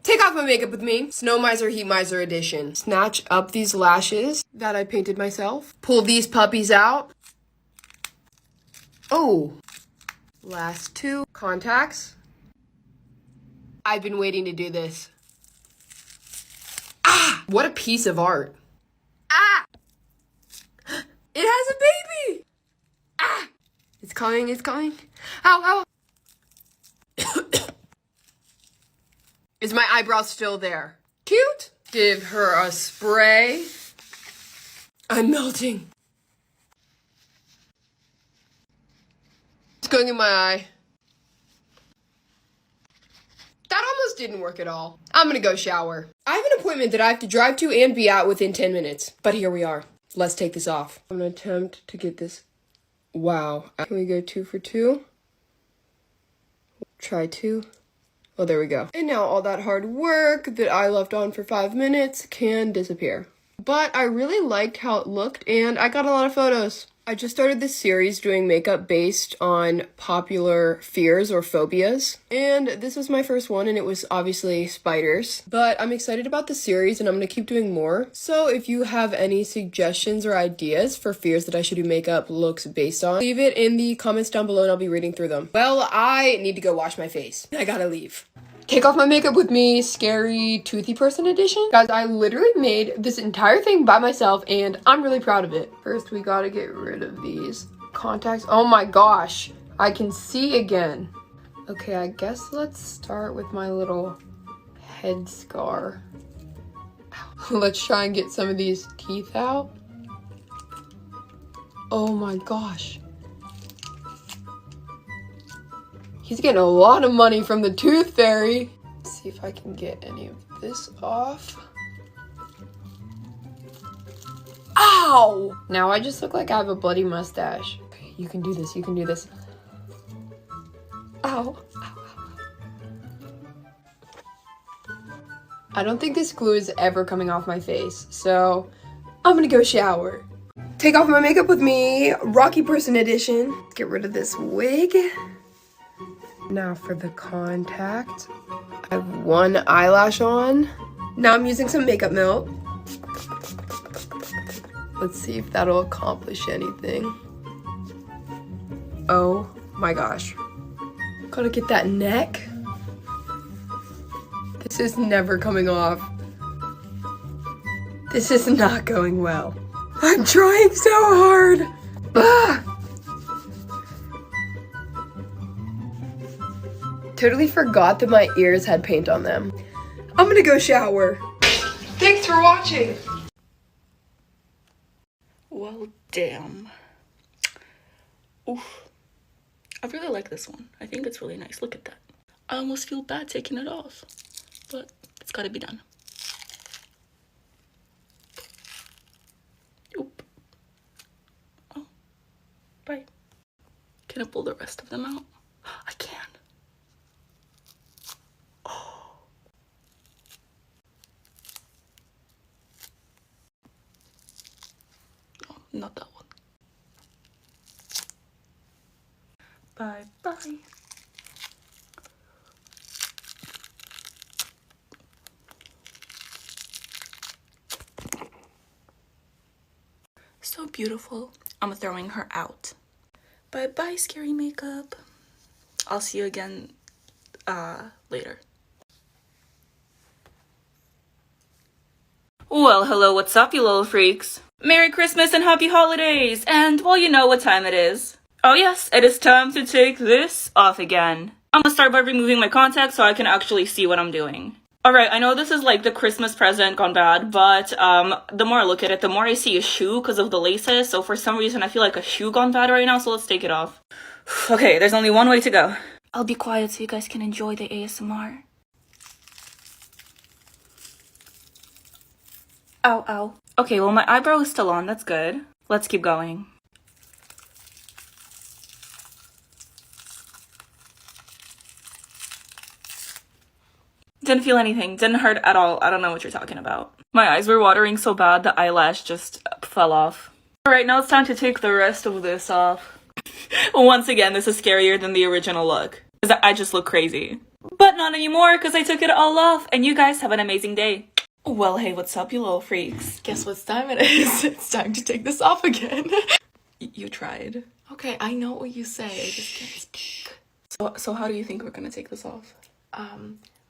Take off my makeup with me. Snow Miser, Heat Miser edition. Snatch up these lashes that I painted myself. Pull these puppies out. Oh. Last two. Contacts. I've been waiting to do this. Ah! What a piece of art. Ah! It has a baby! Ah! It's coming, it's coming. Ow, ow. Is my eyebrow still there? Cute. Give her a spray. I'm melting. It's going in my eye. That almost didn't work at all. I'm gonna go shower. I have an appointment that I have to drive to and be at within 10 minutes. But here we are. Let's take this off. I'm gonna attempt to get this. Wow. Can we go 2 for 2? Try 2. Oh, there we go. And now all that hard work that I left on for 5 minutes can disappear. But I really liked how it looked and I got a lot of photos. I just started this series doing makeup based on popular fears or phobias. And this was my first one and it was obviously spiders. But I'm excited about the series and I'm gonna keep doing more. So if you have any suggestions or ideas for fears that I should do makeup looks based on, leave it in the comments down below and I'll be reading through them. Well, I need to go wash my face. I gotta leave. Take off my makeup with me, scary toothy person edition. Guys, I literally made this entire thing by myself and I'm really proud of it. First, we gotta get rid of these contacts. Oh my gosh, I can see again. Okay, I guess let's start with my little head scar. Let's try and get some of these teeth out. Oh my gosh. He's getting a lot of money from the tooth fairy. Let's see if I can get any of this off. Ow! Now I just look like I have a bloody mustache. Okay, you can do this, you can do this. Ow. Ow, ow. I don't think this glue is ever coming off my face, so I'm gonna go shower. Take off my makeup with me, Rocky Person edition. Get rid of this wig. Now for the contact, I have one eyelash on. Now I'm using some makeup melt. Let's see if that'll accomplish anything. Oh my gosh. Gotta get that neck. This is never coming off. This is not going well. I'm trying so hard. Ah! Totally forgot that my ears had paint on them. I'm gonna go shower. Thanks for watching. Well, damn. Oof. I really like this one. I think it's really nice. Look at that. I almost feel bad taking it off, but it's gotta be done. Oop. Oh, bye. Can I pull the rest of them out? I can. Not that one. Bye bye. So beautiful. I'm throwing her out. Bye bye, scary makeup. I'll see you again later. Well, hello, what's up, you little freaks? Merry Christmas and Happy Holidays! And, well, you know what time it is. Oh yes, it is time to take this off again. I'm gonna start by removing my contacts so I can actually see what I'm doing. Alright, I know this is like the Christmas present gone bad, but the more I look at it, the more I see a shoe because of the laces. So for some reason, I feel like a shoe gone bad right now, so let's take it off. Okay, there's only one way to go. I'll be quiet so you guys can enjoy the ASMR. Ow, ow. Okay, well, my eyebrow is still on. That's good. Let's keep going. Didn't feel anything. Didn't hurt at all. I don't know what you're talking about. My eyes were watering so bad, the eyelash just fell off. Alright, now it's time to take the rest of this off. Once again, this is scarier than the original look. Because I just look crazy. But not anymore, because I took it all off, and you guys have an amazing day. Well, hey, what's up, you little freaks? Guess what time it is? It's time to take this off again. You tried. Okay, I know what you say, I just can't speak. So how do you think we're gonna take this off?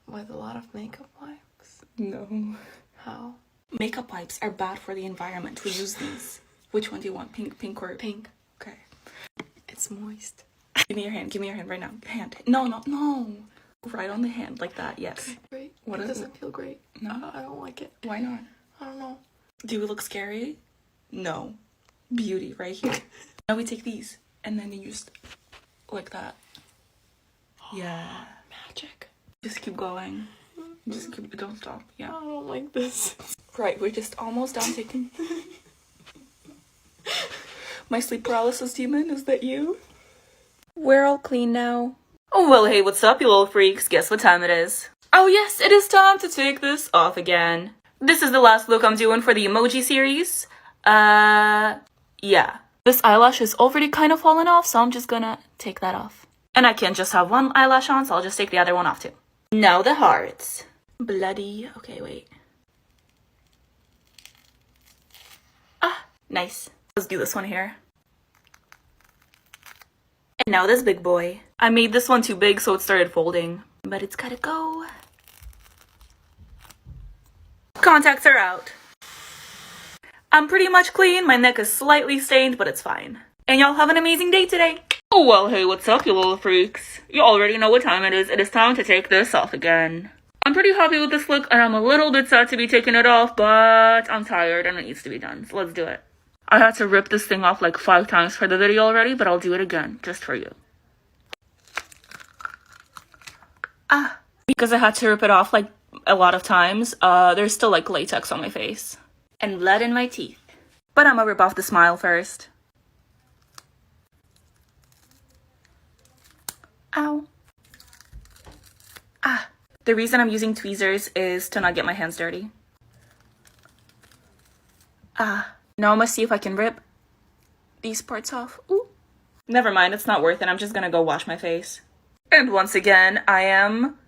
With a lot of makeup wipes? No. How? Makeup wipes are bad for the environment. We use these. Which one do you want? Pink, or... Pink. Okay. It's moist. Give me your hand right now. Hand. No. Right on the hand, like that, yes. Okay, great. What It is doesn't feel great. No. I don't like it. Why not? I don't know. Do we look scary? No. Beauty, right here. Now we take these, and then you just... like that. Yeah. Magic. Just keep going. Don't stop. I Yeah. don't like this. Right, we're just almost done taking... My sleep paralysis demon, is that you? We're all clean now. Oh, well, hey, what's up, you little freaks? Guess what time it is? Oh, yes, it is time to take this off again. This is the last look I'm doing for the emoji series. Yeah. This eyelash is already kind of falling off, so I'm just gonna take that off. And I can't just have one eyelash on, so I'll just take the other one off too. Now the hearts. Bloody. Okay, wait. Ah, nice. Let's do this one here. And now this big boy. I made this one too big, so it started folding. But it's gotta go. Contacts are out. I'm pretty much clean. My neck is slightly stained, but it's fine. And y'all have an amazing day today. Oh, well, hey, what's up, you little freaks? You already know what time it is. It is time to take this off again. I'm pretty happy with this look, and I'm a little bit sad to be taking it off, but I'm tired and it needs to be done, so let's do it. I had to rip this thing off like 5 times for the video already, but I'll do it again, just for you. Because I had to rip it off like a lot of times, there's still like latex on my face. And blood in my teeth. But I'm gonna rip off the smile first. Ow. The reason I'm using tweezers is to not get my hands dirty. Now I'm gonna see if I can rip these parts off. Ooh. Never mind, it's not worth it. I'm just gonna go wash my face. And once again, I am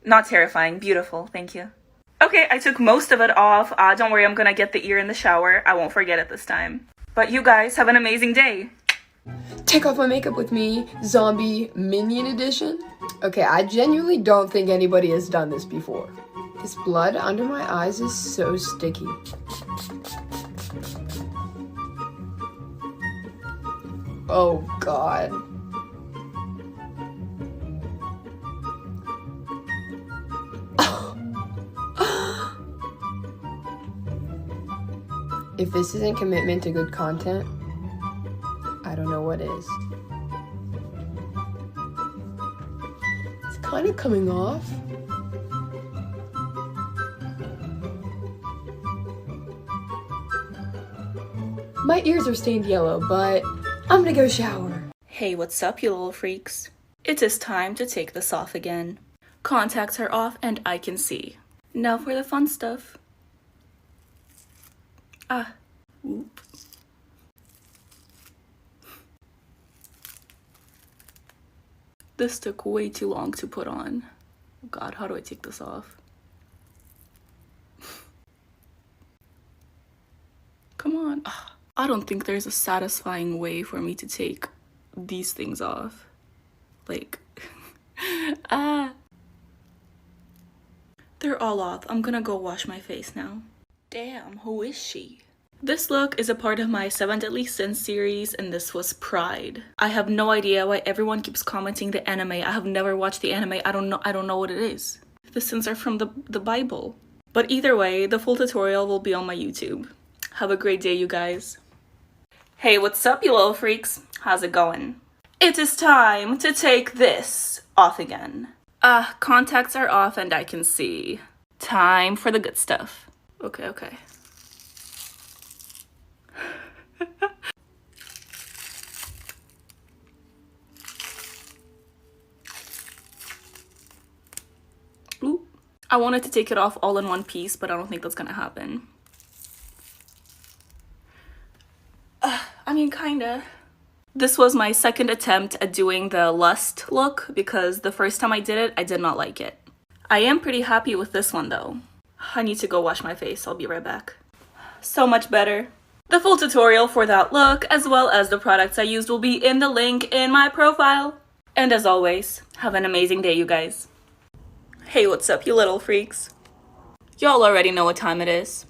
not terrifying. Beautiful, thank you. Okay, I took most of it off. Don't worry, I'm gonna get the ear in the shower. I won't forget it this time. But you guys have an amazing day. Take off my makeup with me, zombie minion edition. Okay, I genuinely don't think anybody has done this before. This blood under my eyes is so sticky. Oh God. If this isn't commitment to good content, I don't know what is. It's kind of coming off. My ears are stained yellow, but I'm gonna go shower. Hey, what's up, you little freaks? It is time to take this off again. Contacts are off and I can see. Now for the fun stuff. Whoop. This took way too long to put on. God, how do I take this off? Come on. I don't think there's a satisfying way for me to take these things off. Like, They're all off. I'm gonna go wash my face now. Damn, who is she? This look is a part of my 7 Deadly Sins series, and this was Pride. I have no idea why everyone keeps commenting the anime. I have never watched the anime. I don't know what it is. The sins are from the Bible. But either way, the full tutorial will be on my YouTube. Have a great day, you guys. Hey, what's up, you little freaks? How's it going? It is time to take this off again. Contacts are off and I can see. Time for the good stuff. Okay. Ooh. I wanted to take it off all in one piece, but I don't think that's gonna happen. I mean, kinda. This was my second attempt at doing the Lust look because the first time I did it, I did not like it. I am pretty happy with this one though. I need to go wash my face. I'll be right back. So much better. The full tutorial for that look, as well as the products I used, will be in the link in my profile. And as always, have an amazing day, you guys. Hey, what's up, you little freaks? Y'all already know what time it is.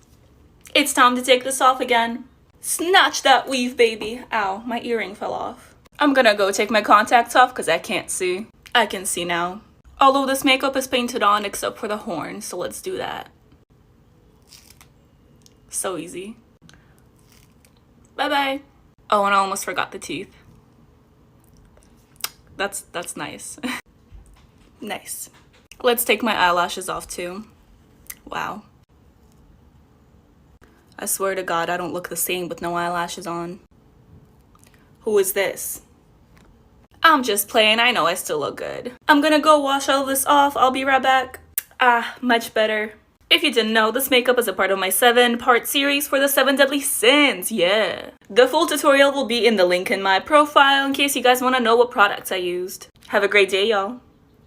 It's time to take this off again. Snatch that weave, baby. Ow, my earring fell off. I'm gonna go take my contacts off because I can't see. I can see now. Although this makeup is painted on except for the horn, so let's do that. So easy. Bye-bye. Oh, and I almost forgot the teeth. That's nice. Nice. Let's take my eyelashes off too. Wow. I swear to God, I don't look the same with no eyelashes on. Who is this? I'm just playing, I know I still look good. I'm gonna go wash all this off, I'll be right back. Ah, much better. If you didn't know, this makeup is a part of my 7-part series for the 7 deadly sins, yeah. The full tutorial will be in the link in my profile in case you guys want to know what products I used. Have a great day, y'all.